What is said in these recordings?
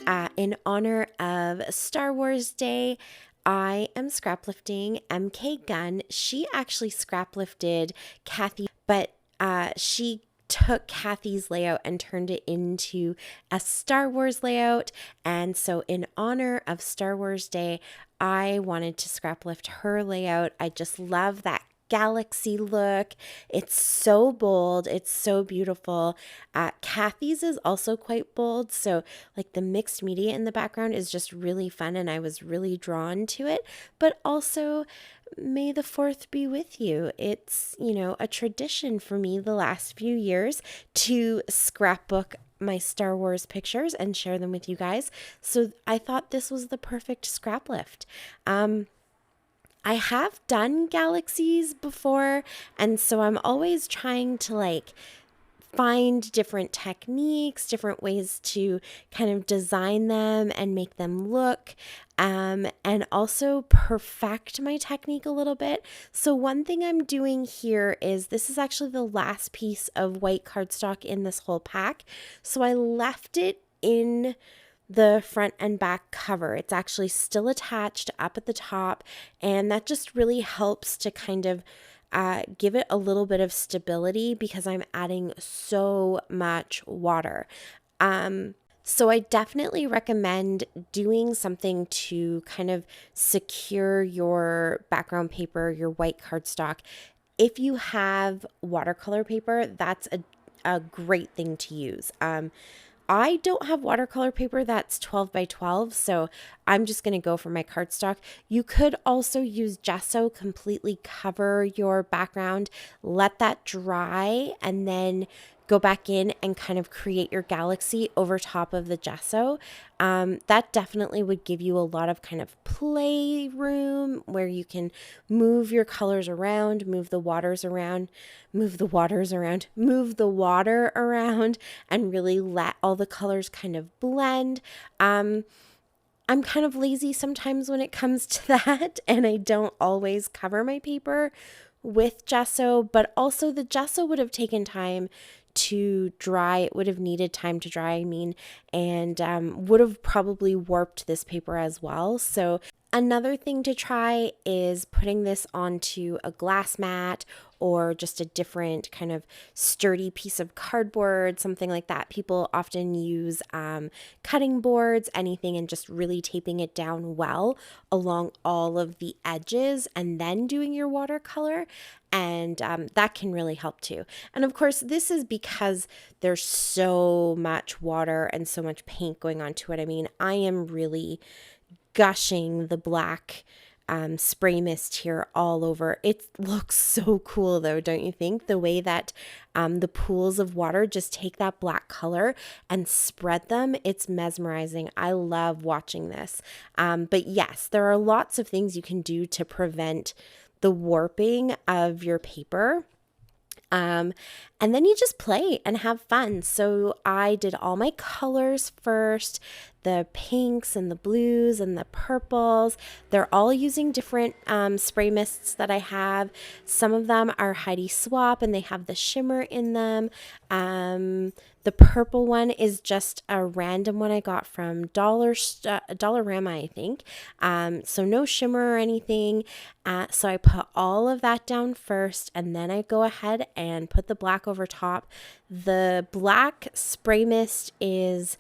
and in honor of Star Wars Day, I am scraplifting MK Gunn. She actually scraplifted Kathy, but she took Kathy's layout and turned it into a Star Wars layout. And so in honor of Star Wars Day, I wanted to scraplift her layout. I just love that galaxy look. It's so bold. It's so beautiful. Kathy's is also quite bold. So like the mixed media in the background is just really fun, and I was really drawn to it. But also, may the 4th be with you. It's, a tradition for me the last few years to scrapbook my Star Wars pictures and share them with you guys. So I thought this was the perfect scrap lift. I have done galaxies before, and so I'm always trying to find different techniques, different ways to kind of design them and make them look, and also perfect my technique a little bit. So one thing I'm doing here is, this is actually the last piece of white cardstock in this whole pack. So I left it in the front and back cover. It's actually still attached up at the top, and that just really helps to kind of give it a little bit of stability because I'm adding so much water. So I definitely recommend doing something to kind of secure your background paper, your white cardstock. If you have watercolor paper, that's a great thing to use. I don't have watercolor paper that's 12 by 12, so I'm just going to go for my cardstock. You could also use gesso, completely cover your background, let that dry, and then go back in and kind of create your galaxy over top of the gesso. That definitely would give you a lot of kind of play room where you can move your colors around, move the water around, and really let all the colors kind of blend. I'm kind of lazy sometimes when it comes to that, and I don't always cover my paper with gesso, but also the gesso would have taken time to dry. It would have needed time to dry, and would have probably warped this paper as well. So another thing to try is putting this onto a glass mat or just a different kind of sturdy piece of cardboard, something like that. People often use cutting boards, anything, and just really taping it down well along all of the edges and then doing your watercolor. And that can really help too. And of course, this is because there's so much water and so much paint going onto it. I mean, I am really gushing the black spray mist here all over. It looks so cool though, don't you think? The way that the pools of water just take that black color and spread them, it's mesmerizing. I love watching this. But yes, there are lots of things you can do to prevent the warping of your paper. And then you just play and have fun. So I did all my colors first, the pinks and the blues and the purples. They're all using different spray mists that I have. Some of them are Heidi Swap and they have the shimmer in them. The purple one is just a random one I got from Dollarama, I think. So no shimmer or anything. So I put all of that down first, and then I go ahead and put the black over top. The black spray mist is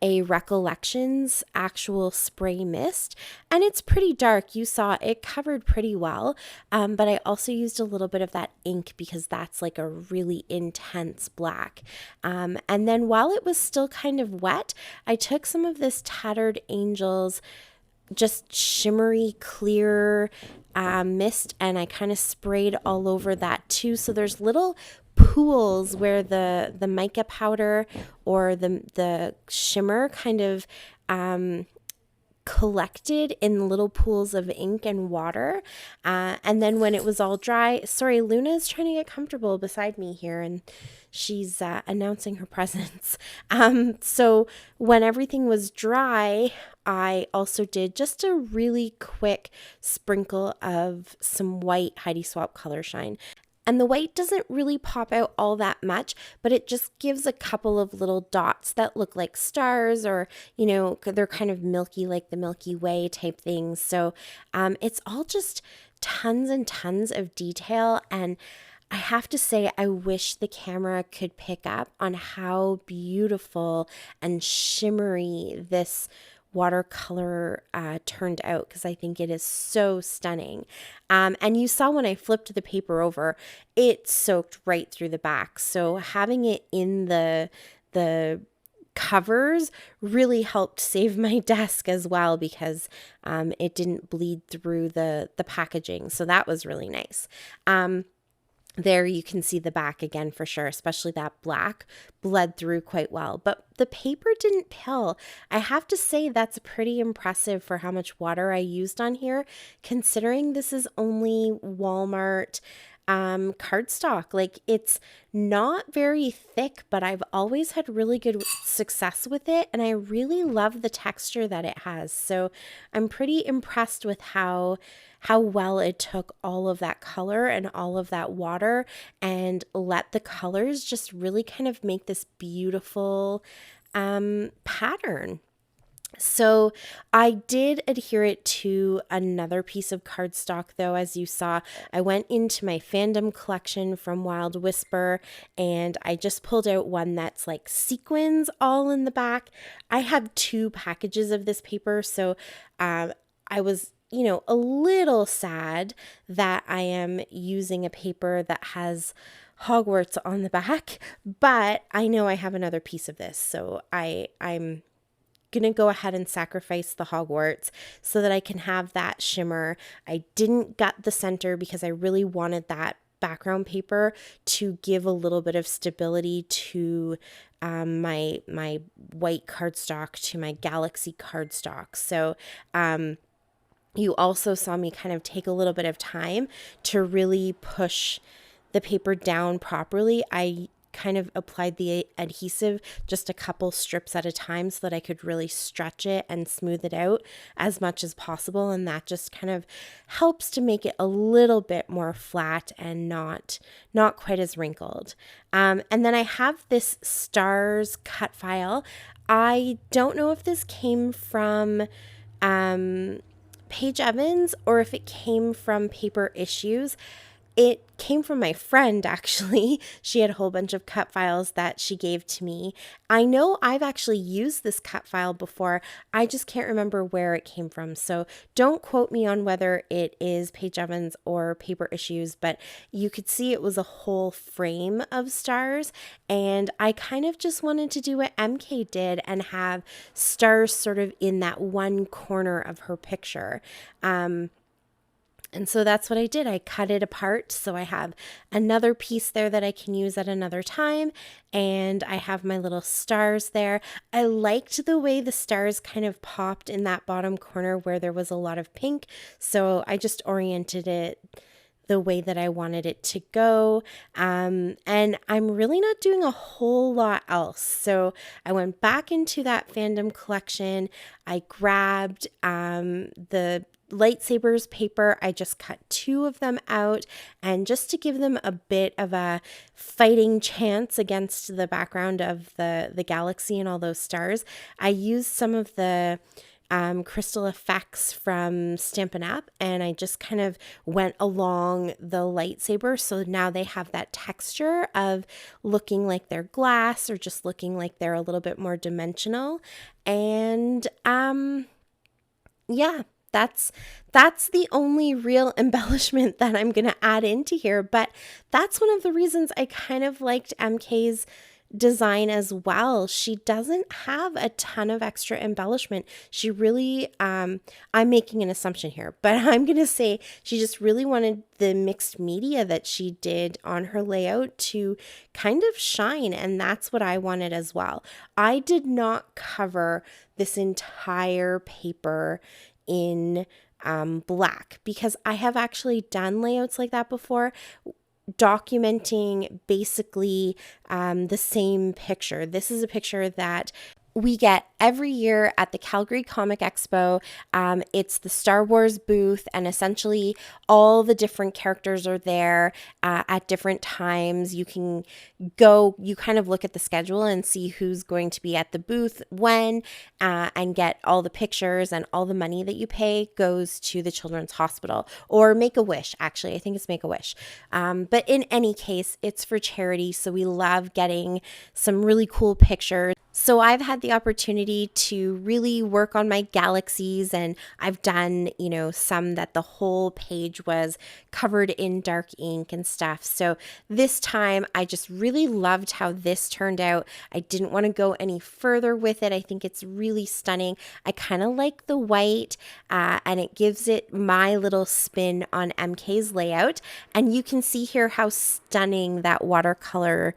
a Recollections actual spray mist, and it's pretty dark. You saw it covered pretty well, but I also used a little bit of that ink because that's like a really intense black. And then while it was still kind of wet, I took some of this Tattered Angels just shimmery clear mist, and I kind of sprayed all over that too. So there's little pools where the mica powder or the shimmer kind of collected in little pools of ink and water. And then when it was all dry, sorry, Luna's trying to get comfortable beside me here, and she's announcing her presence. So when everything was dry, I also did just a really quick sprinkle of some white Heidi Swap Color Shine. And the white doesn't really pop out all that much, but it just gives a couple of little dots that look like stars, or, you know, they're kind of milky, like the Milky Way type things. So it's all just tons and tons of detail. And I have to say, I wish the camera could pick up on how beautiful and shimmery this watercolor turned out, because I think it is so stunning. And you saw when I flipped the paper over, it soaked right through the back. So having it in the covers really helped save my desk as well, because it didn't bleed through the packaging. So that was really nice. There you can see the back again for sure, especially that black bled through quite well, but the paper didn't pill. I have to say that's pretty impressive for how much water I used on here, considering this is only Walmart cardstock. Like, it's not very thick, but I've always had really good success with it, and I really love the texture that it has. So I'm pretty impressed with how well it took all of that color and all of that water and let the colors just really kind of make this beautiful pattern. So I did adhere it to another piece of cardstock, though. As you saw, I went into my fandom collection from Wild Whisper, and I just pulled out one that's like sequins all in the back. I have 2 packages of this paper, so I was, you know, a little sad that I am using a paper that has Hogwarts on the back, but I know I have another piece of this, so I'm gonna go ahead and sacrifice the Hogwarts so that I can have that shimmer. I didn't gut the center because I really wanted that background paper to give a little bit of stability to my white cardstock, to my Galaxy cardstock. So you also saw me kind of take a little bit of time to really push the paper down properly. I kind of applied the adhesive just a couple strips at a time so that I could really stretch it and smooth it out as much as possible. And that just kind of helps to make it a little bit more flat and not quite as wrinkled. And then I have this stars cut file. I don't know if this came from Paige Evans or if it came from Paper Issues. It came from my friend, actually. She had a whole bunch of cut files that she gave to me. I know I've actually used this cut file before. I just can't remember where it came from. So don't quote me on whether it is Paige Evans or Paper Issues, but you could see it was a whole frame of stars. And I kind of just wanted to do what MK did and have stars sort of in that one corner of her picture. And so that's what I did. I cut it apart. So I have another piece there that I can use at another time. And I have my little stars there. I liked the way the stars kind of popped in that bottom corner where there was a lot of pink. So I just oriented it the way that I wanted it to go. And I'm really not doing a whole lot else. So I went back into that fandom collection. I grabbed the lightsabers paper. I just cut 2 of them out, and just to give them a bit of a fighting chance against the background of the galaxy and all those stars, I used some of the crystal effects from Stampin' Up, and I just kind of went along the lightsaber, so now they have that texture of looking like they're glass or just looking like they're a little bit more dimensional. And yeah, that's the only real embellishment that I'm going to add into here. But that's one of the reasons I kind of liked MK's design as well. She doesn't have a ton of extra embellishment. She really, I'm making an assumption here, but I'm going to say she just really wanted the mixed media that she did on her layout to kind of shine. And that's what I wanted as well. I did not cover this entire paper in black because I have actually done layouts like that before, documenting basically the same picture. This is a picture that we get every year at the Calgary Comic Expo. It's the Star Wars booth, and essentially all the different characters are there at different times. You can go, you kind of look at the schedule and see who's going to be at the booth when, and get all the pictures, and all the money that you pay goes to the Children's Hospital or Make-A-Wish. Actually, I think it's Make-A-Wish. But in any case, it's for charity. So we love getting some really cool pictures. So I've had the opportunity to really work on my galaxies, and I've done, some that the whole page was covered in dark ink and stuff. So this time I just really loved how this turned out. I didn't want to go any further with it. I think it's really stunning. I kind of like the white, and it gives it my little spin on MK's layout. And you can see here how stunning that watercolor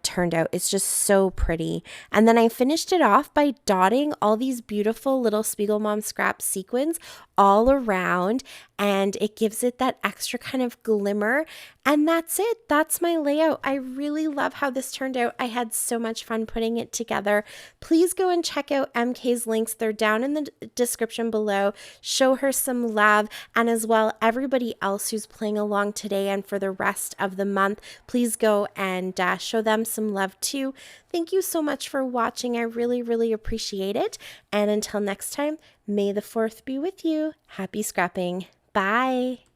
turned out. It's just so pretty. And then I finished it off by dotting all these beautiful little Spiegel Mom scrap sequins all around, and it gives it that extra kind of glimmer. And that's it. That's my layout. I really love how this turned out. I had so much fun putting it together. Please go and check out MK's links. They're down in the description below. Show her some love, and as well everybody else who's playing along today and for the rest of the month. Please go and show them some love too. Thank you so much for watching. I really, really appreciate it. And until next time, may the 4th be with you. Happy scrapping. Bye.